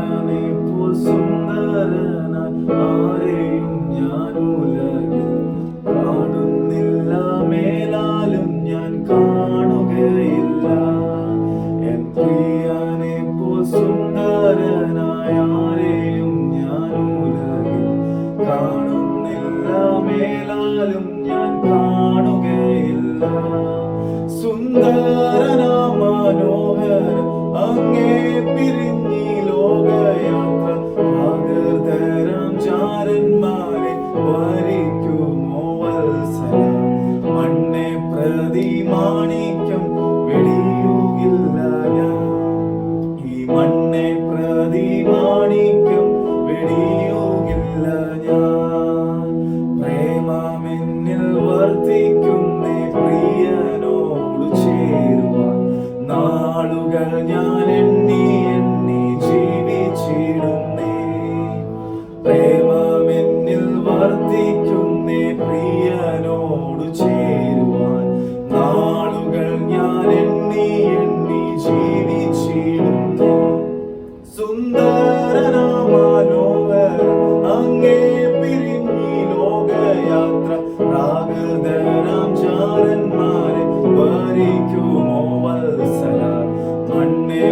പ്രിയനെ പോൽ സുന്ദരനായി ആരെയും ഞാൻ ഉലകിൽ കാണുന്നില്ല, മേലാലും ഞാൻ കാണുകയില്ല. എൻ പ്രിയനെ പോൽ സുന്ദരനായ ആരെയും ഞാൻ ഉലകിൽ കാണുന്നില്ല, മേലാലും ഞാൻ കാണുകയില്ല. സുന്ദരനാ മനോഹരൻ അങ്ങേ പിരിഞ്ഞി ലോകയാത്ര പ്രാകൃതരാം ചാരന്മാരെ വരിക്കുമോ വത്സല. മണ്ണെ പ്രതി മാണിക്യം വെടിയുകില്ല ഞാൻ, ഈ മണ്ണെ പ്രതി മാണിക്യം വെടിയുകില്ല ഞാൻ. പ്രേമമെന്നിൽ വർദ്ധിക്കുന്നേ പ്രിയനോടു ചേരുവാൻ നാളുകൾ ഞാൻ എണ്ണി എണ്ണി ജീവിച്ചിടുന്നേ. പ്രേമമെന്നിൽ വർദ്ധിക്കുന്നേ പ്രിയനോടു ചേരുവാൻ നാളുകൾ ഞാൻ എണ്ണി എണ്ണി ജീവിച്ചിടുന്നേ. സുന്ദരനാ മനോഹരൻ അങ്ങേ പിരിഞ്ഞി ലോകയാത്ര പ്രാകൃതരാം ചാരന്മാരെ വരിക്കുമോ വത്സല. മണ്ണെ